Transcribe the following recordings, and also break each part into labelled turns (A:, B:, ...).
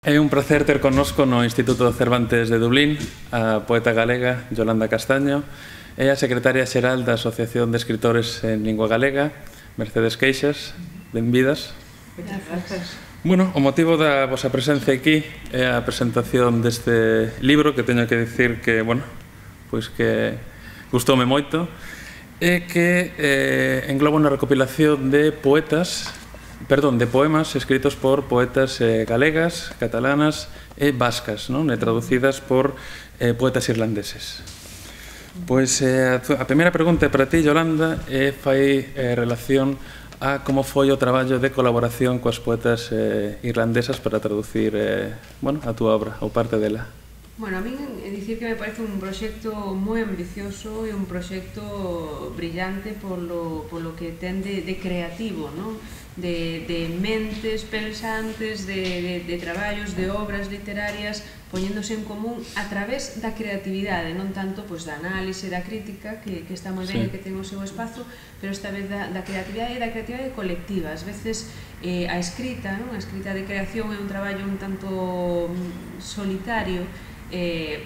A: É un placer ter connosco no Instituto Cervantes de Dublín a poeta galega Yolanda Castaño e a secretaria xeral da Asociación de Escritores en Lingua Galega, Mercedes Queixas. Benvidas.
B: Gracias.
A: Bueno, o motivo da vosa presencia aquí é a presentación deste libro que teño que dicir que, bueno, pois que gustoume moito e que engloba unha recopilación de de poemas escritos por poetas galegas, catalanas e vascas, non? E traducidas por poetas irlandeses. Pois a primeira pregunta para ti, Yolanda, fai relación a como foi o traballo de colaboración coas poetas irlandesas para traducir a túa obra, ou parte dela.
B: Bueno, a min é dicir que me parece un proxecto moi ambicioso e un proxecto brillante polo que ten de creativo, non? De mentes pensantes, de traballos, de obras literarias poñéndose en común a través da creatividade, non tanto da análise, da crítica, que está moi ben e que ten o seu espazo, pero esta vez da creatividade e da creatividade colectiva. Ás veces a escrita de creación é un traballo un tanto solitario.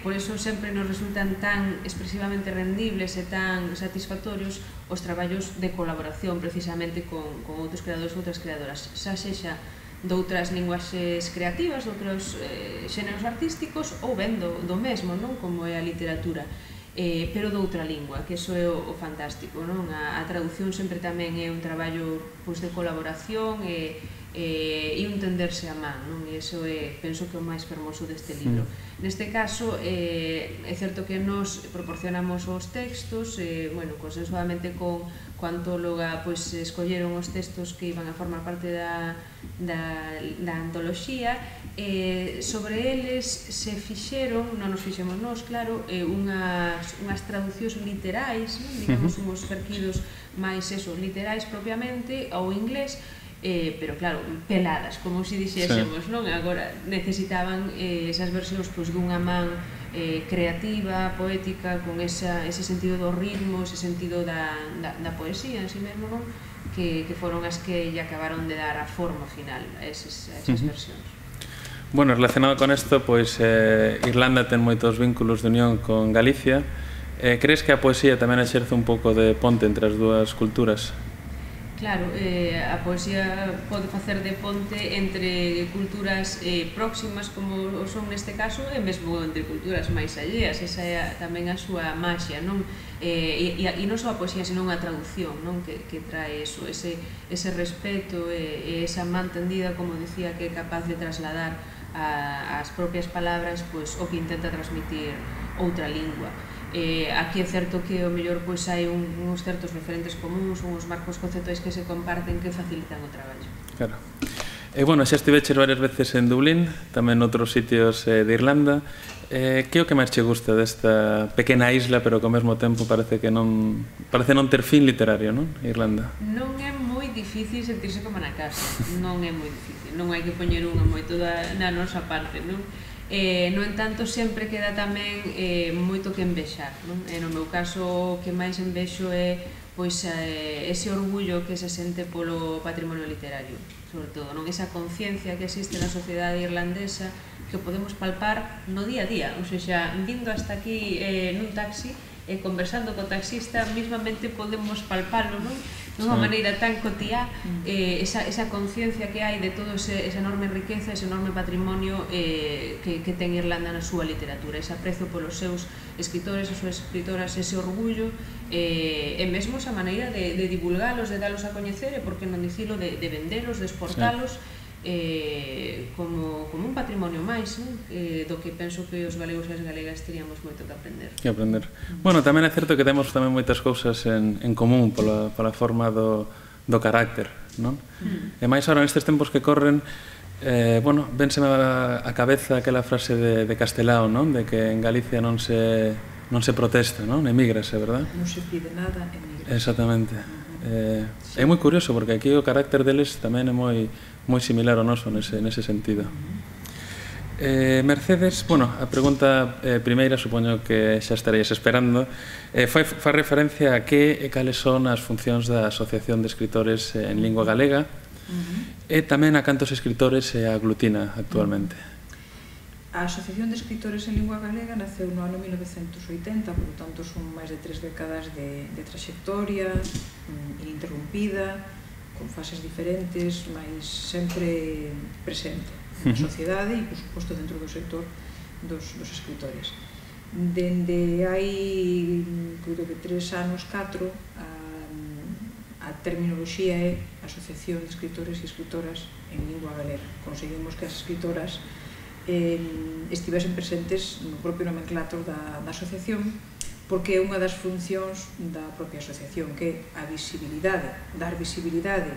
B: Por eso sempre nos resultan tan expresivamente rendibles e tan satisfactorios os traballos de colaboración precisamente con outros creadores ou outras creadoras, xa sexa doutras linguaxes creativas, doutros xéneros artísticos ou ben do mesmo, non? Como é a literatura, pero doutra lingua, que iso é o fantástico, non? A traducción sempre tamén é un traballo de colaboración e un tenderse a man, non? E iso é, penso que é o máis fermoso deste libro. Neste caso, é certo que nos proporcionamos os textos, consensuadamente con a antóloga escolleron os textos que iban a formar parte da antoloxía. Sobre eles se fixeron, non nos fixemos nós, claro, unhas traducións literais, digamos, unhos verquidos máis literais propiamente ao inglés, pero claro, peladas, como se dixésemos, non? Agora necesitaban esas versións dunha man creativa, poética, con ese sentido do ritmo, ese sentido da poesía en si mesmo, non? Que foron as que lle acabaron de dar a forma final a esas versións.
A: Bueno, relacionado con isto, pois Irlanda ten moitos vínculos de unión con Galicia. Crees que a poesía tamén exerce un pouco de ponte entre as dúas culturas?
B: Claro, a poesía pode facer de ponte entre culturas próximas, como son neste caso, e mesmo entre culturas máis alleas. Esa é tamén a súa maxia, non? E non só a poesía, senón a traducción, non? Que trae ese respeto e esa man tendida, como dicía, que é capaz de trasladar ás propias palabras o que intenta transmitir outra lingua. Aquí é certo que o mellor hai uns certos referentes comuns, uns marcos conceptuais que se comparten que facilitan o traballo.
A: Claro. Xa estiveches varias veces en Dublín, tamén noutros sitios de Irlanda. Que é o que máis che gusta desta pequena isla, pero que ao mesmo tempo parece non ter fin literario, non? Irlanda.
B: Non é moi difícil sentirse como na casa, non é moi difícil, non hai que poñer unha moito na nosa parte, non? No entanto, sempre queda tamén moito que envexar, non? No meu caso, o que máis envexo é ese orgullo que se sente polo patrimonio literario, sobre todo, non? Esa conciencia que existe na sociedade irlandesa que podemos palpar no día a día, ou seja, vindo hasta aquí nun taxi e conversando co taxista, mismamente podemos palpalo, non? Dunha maneira tan cotiá, esa conciencia que hai de toda esa enorme riqueza, ese enorme patrimonio que ten Irlanda na súa literatura, ese aprecio polos seus escritores, as súas escritoras, ese orgullo, e mesmo esa maneira de divulgalos, de dalos a coñecer, e por que non dicilo, de vendelos, de exportalos, como un patrimonio máis, do que penso que os galegos e as galegas teríamos moito que aprender.
A: Bueno, tamén é certo que temos tamén moitas cousas en común pola forma do carácter, non? E máis agora nestes tempos que corren, vénseme a cabeza aquela frase de Castelao, non? De que en Galicia non se protesta, non? Emígrase, verdad?
C: Non se pide nada, emígrase.
A: Exactamente. É moi curioso, porque aquí o carácter deles tamén é moi similar ao noso nese sentido. Mercedes, a pregunta primeira supoño que xa estaréis esperando, fai referencia a que e cales son as funcións da Asociación de Escritores en Lingua Galega e tamén a cantos escritores aglutina actualmente.
C: A Asociación de Escritores en Lingua Galega naceu no ano 1980, por lo tanto son máis de 3 décadas de trayectoria ininterrumpida, con fases diferentes, mas sempre presente na sociedade e, por suposto, dentro do sector dos escritores. Dende hai, creo que 3 anos, 4, a terminoloxía é Asociación de Escritores e Escritoras en Lingua Galega. Conseguimos que as escritoras estivesen presentes no propio nomenclator da asociación, porque é unha das funcións da propia asociación, que é a visibilidade, dar visibilidade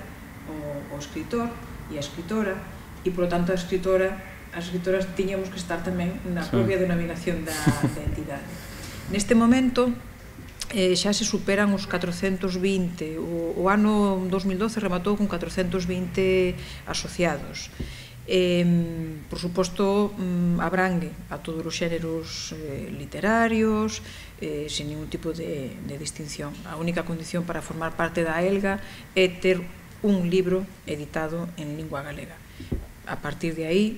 C: ao escritor e á escritora, e, por lo tanto, as escritoras tiñamos que estar tamén na propia denominación da entidade. Neste momento, xa se superan os 420, o ano 2012 rematou con 420 asociados. Por suposto, abrangue a todos os xéneros literarios, sin ningún tipo de distinción. A única condición para formar parte da AELGA é ter un libro editado en lingua galega. A partir de aí,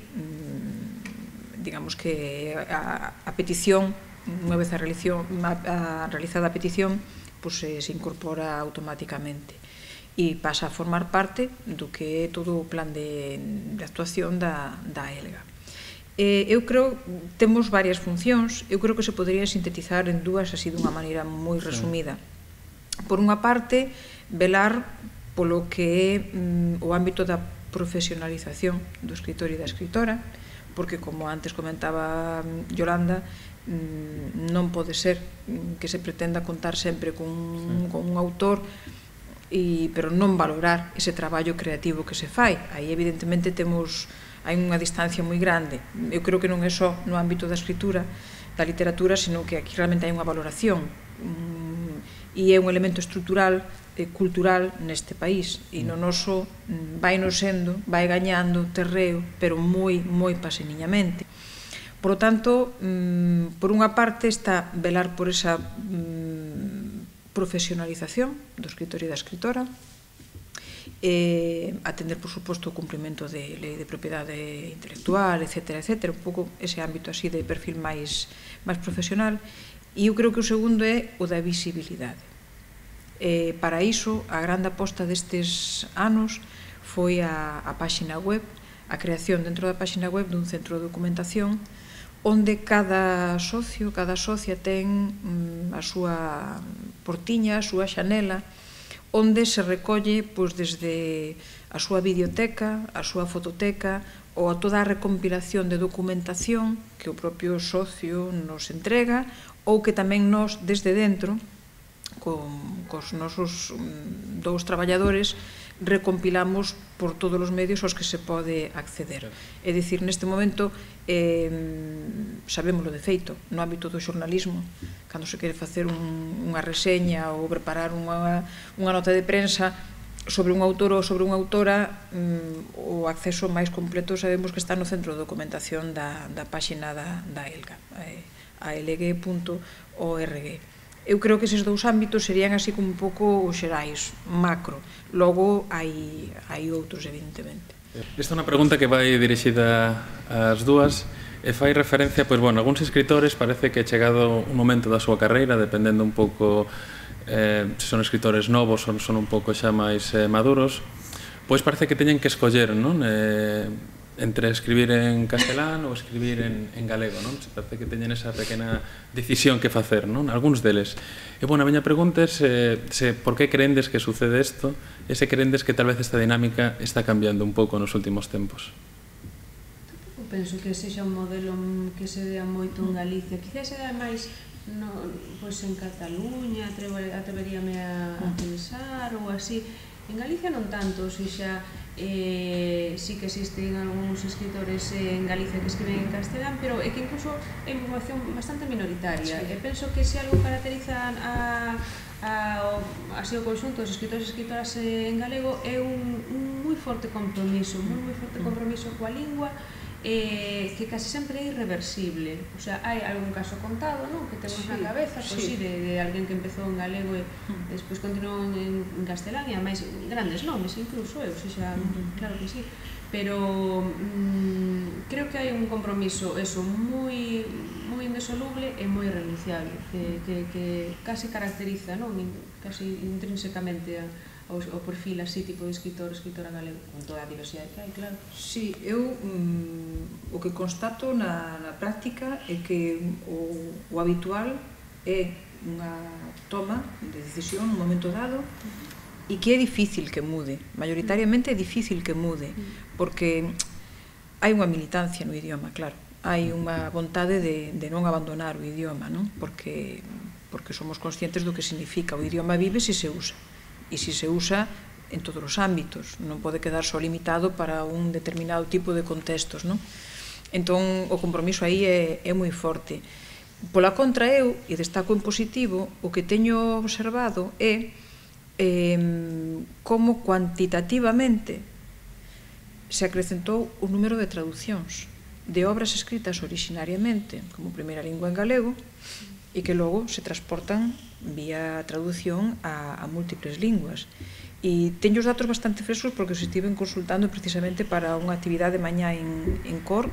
C: digamos que a petición, unha vez realizada a petición, se incorpora automáticamente e pasa a formar parte do que é todo o plan de actuación da AELGA. Eu creo que temos varias funcións, eu creo que se podería sintetizar en dúas así dunha maneira moi resumida. Por unha parte, velar polo que é o ámbito da profesionalización do escritor e da escritora, porque, como antes comentaba Yolanda, non pode ser que se pretenda contar sempre con un autor, pero non valorar ese traballo creativo que se fai. Aí, evidentemente, hai unha distancia moi grande. Eu creo que non é só no ámbito da escritura, da literatura, sino que aquí realmente hai unha valoración e é un elemento estrutural, cultural neste país, e no noso vai gañando terreo, pero moi paseniñamente. Por lo tanto, por unha parte está velar por esa profesionalización do escritor e da escritora, atender, por suposto, o cumprimento de lei de propiedade intelectual, etc., un pouco ese ámbito así de perfil máis profesional. E eu creo que o segundo é o da visibilidade. Para iso, a grande aposta destes anos foi a páxina web, a creación dentro da páxina web dun centro de documentación onde cada socio, cada socia ten a súa portiña, a súa xanela, onde se recolle desde a súa videoteca, a súa fototeca ou a toda a recompilación de documentación que o propio socio nos entrega ou que tamén nós, desde dentro, cos nosos 2 traballadores, recompilamos por todos os medios aos que se pode acceder. É dicir, neste momento, sabémoslo de feito, no ámbito do xornalismo, cando se quere facer unha reseña ou preparar unha nota de prensa sobre un autor ou sobre unha autora, o acceso máis completo sabemos que está no centro de documentación da páxina da AELGA, alg.org. Eu creo que eses 2 ámbitos serían así como un pouco xerais, macro. Logo hai outros, evidentemente.
A: Esta é unha pregunta que vai dirixida ás dúas e fai referencia, algúns escritores parece que é chegado un momento da súa carreira, dependendo un pouco se son escritores novos ou son un pouco xa máis maduros, pois parece que teñen que escoller, non? Entre escribir en castelán ou escribir en galego, non? Se parece que teñen esa pequena decisión que facer, non? Algúns deles. E, a miña pregunta é por que creendes que sucede isto e se creendes que tal vez esta dinámica está cambiando un pouco nos últimos tempos.
B: Eu penso que sexa un modelo que se dea moito en Galicia. Quizás se dea máis en Cataluña, atreveríame a pensar, ou así. En Galicia non tanto, xa sí que existen algúns escritores en Galicia que escriben en castelán, pero é que incluso é unha población bastante minoritaria. E penso que se algo caracteriza así o conxunto dos escritores e escritoras en galego é un moi forte compromiso coa lingua que casi sempre é irreversible. O sea, hai algún caso contado, non? Que temos na cabeza, pois sí, de alguén que empezou en galego e despois continuou en castelán, e ademais grandes nomes incluso, ou sea, claro que sí. Pero creo que hai un compromiso eso moi indisoluble e moi irrenunciable, que casi caracteriza, non? Casi intrínsecamente o perfil así tipo de escritora galego, con toda a diversidade que hai, claro.
C: Sí, eu o que constato na práctica é que o habitual é unha toma de decisión nun momento dado e que é difícil que mude, maioritariamente é difícil que mude, porque hai unha militancia no idioma, claro, hai unha vontade de non abandonar o idioma, non? Porque somos conscientes do que significa. O idioma vive se se usa, e se se usa en todos os ámbitos, non pode quedar só limitado para un determinado tipo de contextos, non? Entón, o compromiso aí é moi forte. Pola contra, eu, e destaco en positivo, o que teño observado é como cuantitativamente se acrecentou o número de traducións de obras escritas originariamente como primeira lingua en galego e que logo se transportan vía traducción a múltiples linguas. E teño os datos bastante frescos porque os estiven consultando precisamente para unha actividade de mañá en Cork,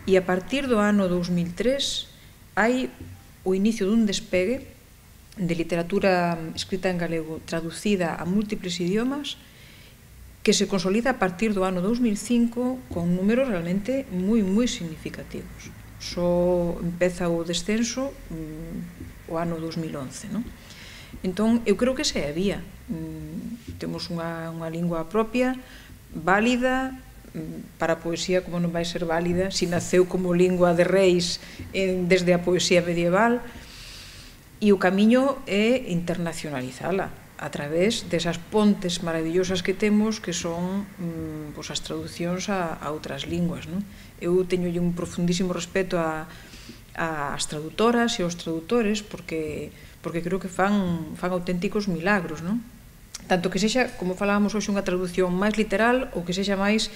C: e a partir do ano 2003 hai o inicio dun despegue de literatura escrita en galego traducida a múltiples idiomas que se consolida a partir do ano 2005 con números realmente moi significativos. Só empeza o descenso o ano 2011, non? Entón, eu creo que esa é a vía. Temos unha lingua propia, válida, para a poesía, como non vai ser válida, si naceu como lingua de reis desde a poesía medieval, e o camiño é internacionalizala a través desas pontes maravillosas que temos, que son as traducións a outras linguas, non? Eu teño un profundísimo respeto ás traductoras e aos traductores, porque creo que fan auténticos milagros, non? Tanto que sexa, como falábamos hoxe, unha traducción máis literal ou que sexa máis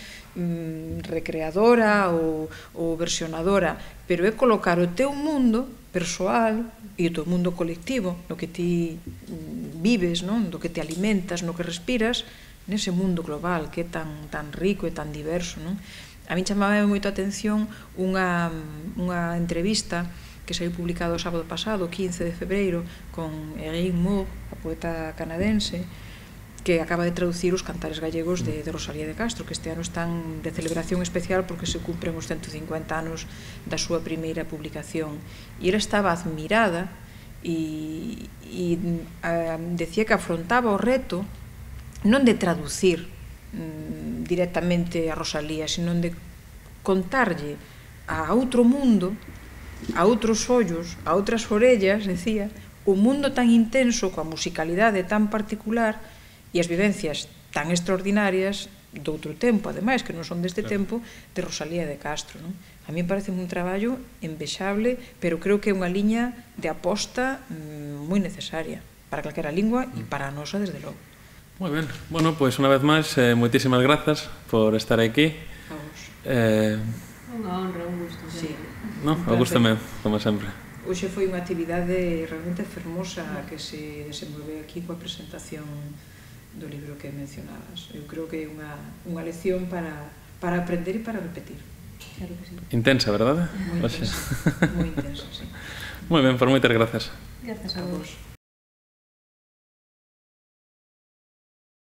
C: recreadora ou versionadora, pero é colocar o teu mundo persoal e o teu mundo colectivo, no que ti vives, non? No que te alimentas, no que respiras, nese mundo global que é tan rico e tan diverso, non? A min chamaba moito a atención unha entrevista que saiu publicado o sábado pasado, 15 de febreiro, con Erin Moore, a poeta canadense, que acaba de traducir os cantares gallegos de Rosalía de Castro, que este ano están de celebración especial porque se cumpren os 150 anos da súa primeira publicación. E ela estaba admirada e decía que afrontaba o reto non de traducir directamente a Rosalía, sino de contarlle a outro mundo, a outros ollos, a outras orellas, decía, un mundo tan intenso, coa musicalidade tan particular e as vivencias tan extraordinarias do outro tempo, ademais, que non son deste tempo, de Rosalía de Castro, non? A mí parece un traballo envexable, pero creo que é unha liña de aposta moi necesaria para calquera lingua e para a nosa, desde logo.
A: Moi ben. Bueno, pois unha vez máis, moitísimas grazas por estar aquí.
C: A vos.
B: Unha honra, un gusto.
C: Sí.
A: No, o gusto meu, como sempre.
C: Hoxe foi unha actividade realmente fermosa que se desenvolveu aquí coa presentación do libro que mencionabas. Eu creo que é unha lección para aprender e para repetir.
B: Claro que sí.
A: Intensa, verdade?
C: Moi intensa, sí.
A: Moi ben, por moitas grazas.
B: Grazas a vos.